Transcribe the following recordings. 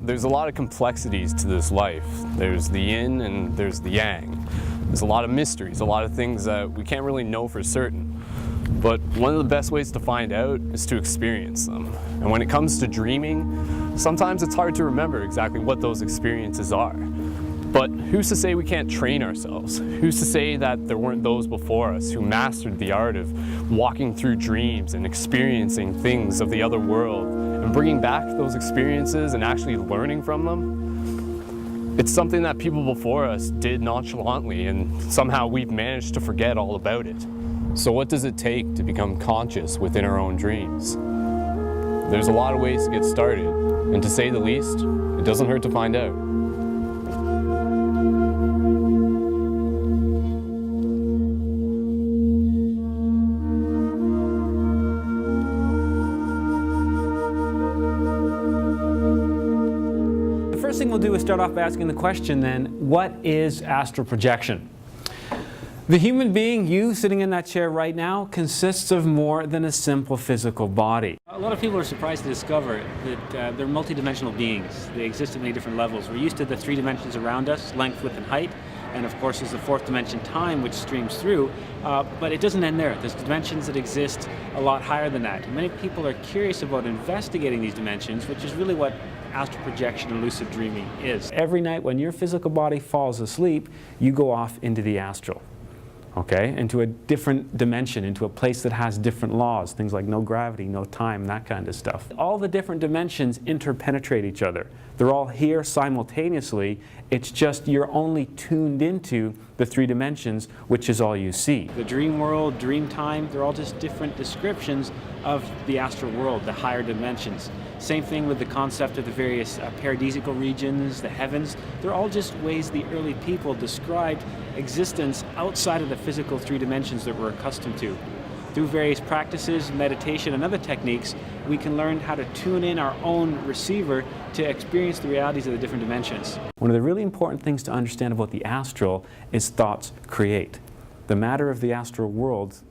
There's a lot of complexities to this life. There's the yin and there's the yang. There's a lot of mysteries, a lot of things that we can't really know for certain. But one of the best ways to find out is to experience them. And when it comes to dreaming, sometimes it's hard to remember exactly what those experiences are. But who's to say we can't train ourselves? Who's to say that there weren't those before us who mastered the art of walking through dreams and experiencing things of the other world and bringing back those experiences and actually learning from them? It's something that people before us did nonchalantly, and somehow we've managed to forget all about it. So what does it take to become conscious within our own dreams? There's a lot of ways to get started, and to say the least, it doesn't hurt to find out. The first thing we'll do is start off by asking the question then, what is astral projection? The human being, you sitting in that chair right now, consists of more than a simple physical body. A lot of people are surprised to discover that they're multidimensional beings. They exist at many different levels. We're used to the three dimensions around us, length, width, and height, and of course there's the fourth dimension, time, which streams through, but it doesn't end there. There's dimensions that exist a lot higher than that. Many people are curious about investigating these dimensions, which is really what astral projection and lucid dreaming is. Every night when your physical body falls asleep, you go off into the astral. Okay, into a different dimension, into a place that has different laws, things like no gravity, no time, that kind of stuff. All the different dimensions interpenetrate each other. They're all here simultaneously. It's just you're only tuned into the three dimensions, which is all you see. The dream world, dream time, they're all just different descriptions of the astral world, the higher dimensions. Same thing with the concept of the various paradisical regions, the heavens. They're all just ways the early people described existence outside of the physical three dimensions that we're accustomed to. Through various practices, meditation, and other techniques, we can learn how to tune in our own receiver to experience the realities of the different dimensions. One of the really important things to understand about the astral is thoughts create. The matter of the astral world,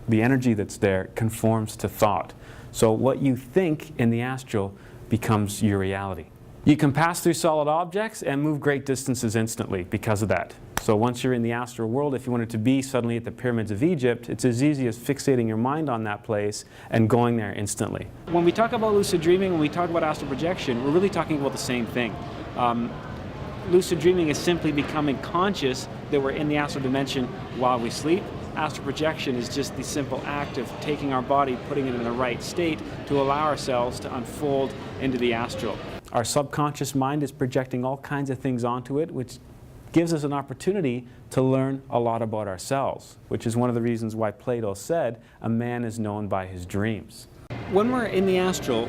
the energy that's there, conforms to thought. So what you think in the astral becomes your reality. You can pass through solid objects and move great distances instantly because of that. So once you're in the astral world, if you wanted to be suddenly at the pyramids of Egypt, it's as easy as fixating your mind on that place and going there instantly. When we talk about lucid dreaming, when we talk about astral projection, we're really talking about the same thing. Lucid dreaming is simply becoming conscious that we're in the astral dimension while we sleep. Astral projection is just the simple act of taking our body, putting it in the right state to allow ourselves to unfold into the astral. Our subconscious mind is projecting all kinds of things onto it, which gives us an opportunity to learn a lot about ourselves, which is one of the reasons why Plato said, a man is known by his dreams. When we're in the astral,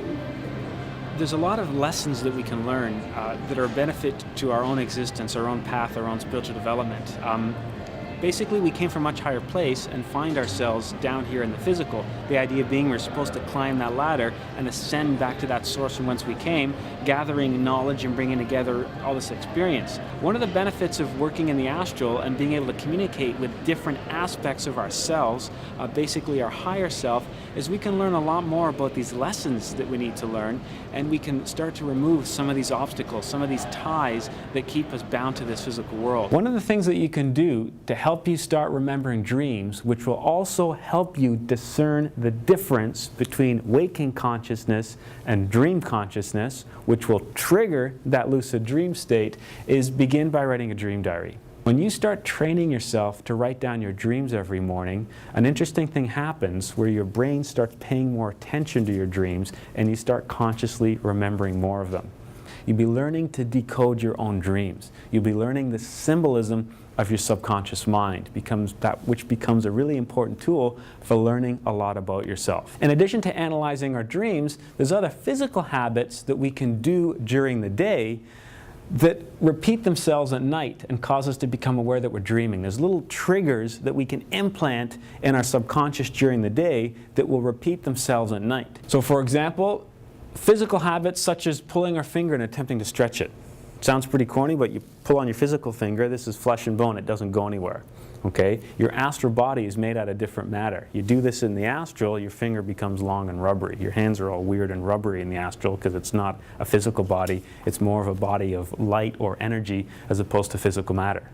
there's a lot of lessons that we can learn that are a benefit to our own existence, our own path, our own spiritual development. Basically, we came from a much higher place and find ourselves down here in the physical. The idea being we're supposed to climb that ladder and ascend back to that source from whence we came, gathering knowledge and bringing together all this experience. One of the benefits of working in the astral and being able to communicate with different aspects of ourselves, basically our higher self, is we can learn a lot more about these lessons that we need to learn, and we can start to remove some of these obstacles, some of these ties that keep us bound to this physical world. One of the things that you can do to help you start remembering dreams, which will also help you discern the difference between waking consciousness and dream consciousness, which will trigger that lucid dream state, is begin by writing a dream diary. When you start training yourself to write down your dreams every morning, an interesting thing happens where your brain starts paying more attention to your dreams and you start consciously remembering more of them. You'll be learning to decode your own dreams. You'll be learning the symbolism of your subconscious mind, which becomes a really important tool for learning a lot about yourself. In addition to analyzing our dreams, there's other physical habits that we can do during the day that repeat themselves at night and cause us to become aware that we're dreaming. There's little triggers that we can implant in our subconscious during the day that will repeat themselves at night. So for example, physical habits such as pulling our finger and attempting to stretch it. sounds pretty corny, but you pull on your physical finger, this is flesh and bone, it doesn't go anywhere. Okay? Your astral body is made out of different matter. You do this in the astral, your finger becomes long and rubbery. Your hands are all weird and rubbery in the astral because it's not a physical body, it's more of a body of light or energy as opposed to physical matter.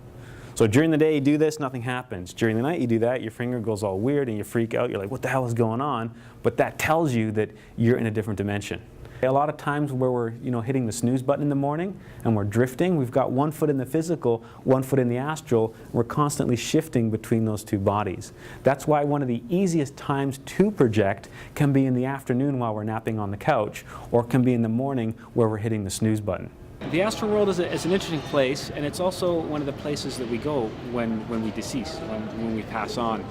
So during the day you do this, nothing happens. During the night you do that, your finger goes all weird and you freak out, you're like, what the hell is going on? But that tells you that you're in a different dimension. A lot of times where we're hitting the snooze button in the morning and we're drifting, we've got one foot in the physical, one foot in the astral, and we're constantly shifting between those two bodies. That's why one of the easiest times to project can be in the afternoon while we're napping on the couch, or it can be in the morning where we're hitting the snooze button. The astral world is an interesting place, and it's also one of the places that we go when we decease, when we pass on.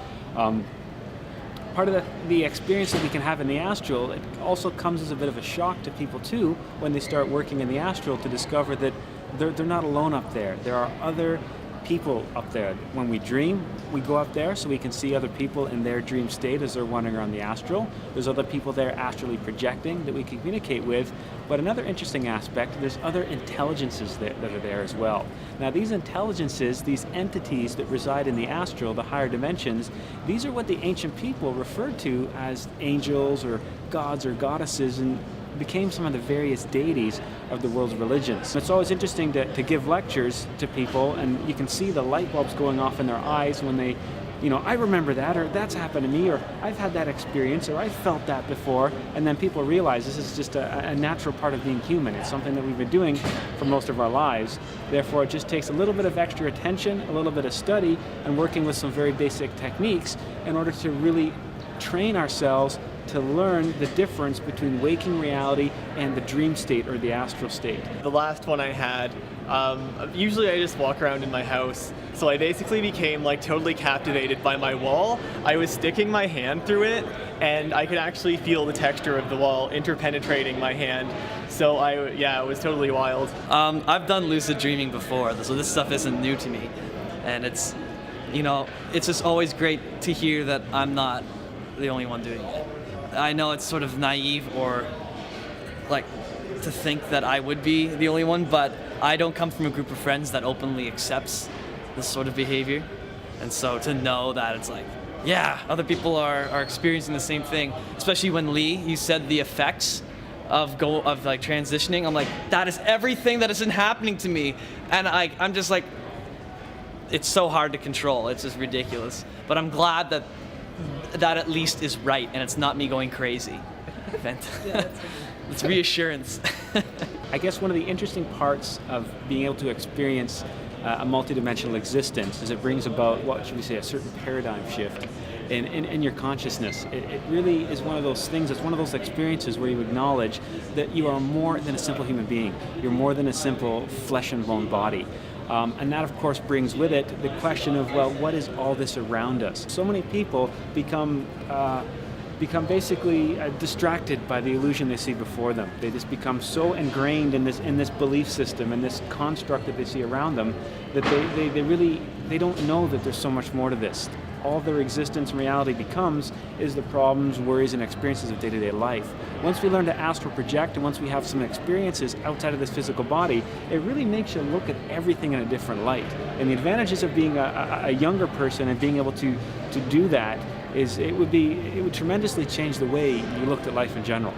Part of the experience that we can have in the astral, it also comes as a bit of a shock to people too when they start working in the astral to discover that they're not alone up there. There are other people up there. When we dream, we go up there so we can see other people in their dream state as they're wandering around the astral. There's other people there astrally projecting that we can communicate with. But another interesting aspect, there's other intelligences that are there as well. Now these intelligences, these entities that reside in the astral, the higher dimensions, these are what the ancient people referred to as angels or gods or goddesses, and became some of the various deities of the world's religions. It's always interesting to give lectures to people, and you can see the light bulbs going off in their eyes when they, I remember that, or that's happened to me, or I've had that experience, or I've felt that before, and then people realize this is just a natural part of being human. It's something that we've been doing for most of our lives. Therefore, it just takes a little bit of extra attention, a little bit of study, and working with some very basic techniques in order to really train ourselves to learn the difference between waking reality and the dream state or the astral state. The last one I had, usually I just walk around in my house, so I basically became totally captivated by my wall. I was sticking my hand through it, and I could actually feel the texture of the wall interpenetrating my hand. So it was totally wild. I've done lucid dreaming before, so this stuff isn't new to me. And it's just always great to hear that I'm not the only one doing it. I know it's sort of naive or to think that I would be the only one, but I don't come from a group of friends that openly accepts this sort of behavior. And so to know that it's other people are experiencing the same thing, especially when Lee, you said the effects of transitioning. I'm that is everything that has been happening to me. And I'm just it's so hard to control. It's just ridiculous. But I'm glad that at least is right, and it's not me going crazy. It's reassurance. I guess one of the interesting parts of being able to experience a multidimensional existence is it brings about, what should we say, a certain paradigm shift in your consciousness. It really is one of those things, it's one of those experiences where you acknowledge that you are more than a simple human being. You're more than a simple flesh and bone body. And that, of course, brings with it the question of, well, what is all this around us? So many people become basically distracted by the illusion they see before them. They just become so ingrained in this belief system and this construct that they see around them that they don't know that there's so much more to this. All their existence and reality becomes is the problems, worries, and experiences of day-to-day life. Once we learn to astral project, and once we have some experiences outside of this physical body, it really makes you look at everything in a different light. And the advantages of being a younger person and being able to do that is it would tremendously change the way you looked at life in general.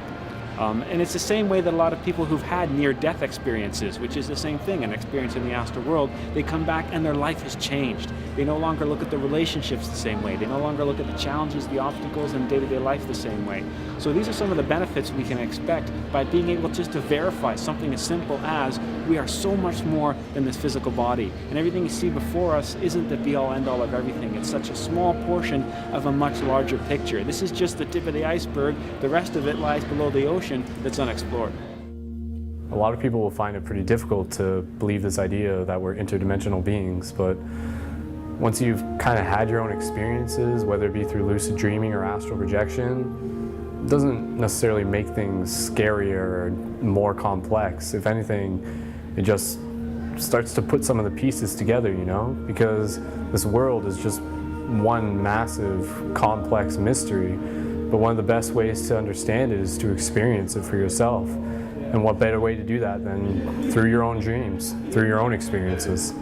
And it's the same way that a lot of people who've had near-death experiences, which is the same thing, an experience in the astral world, they come back and their life has changed. They no longer look at the relationships the same way. They no longer look at the challenges, the obstacles in day-to-day life the same way. So these are some of the benefits we can expect by being able just to verify something as simple as we are so much more than this physical body. And everything you see before us isn't the be-all, end-all of everything. It's such a small portion of a much larger picture. This is just the tip of the iceberg. The rest of it lies below the ocean that's unexplored. A lot of people will find it pretty difficult to believe this idea that we're interdimensional beings, but once you've kind of had your own experiences, whether it be through lucid dreaming or astral projection, it doesn't necessarily make things scarier or more complex. If anything, it just starts to put some of the pieces together, because this world is just one massive, complex mystery. But one of the best ways to understand it is to experience it for yourself. And what better way to do that than through your own dreams, through your own experiences?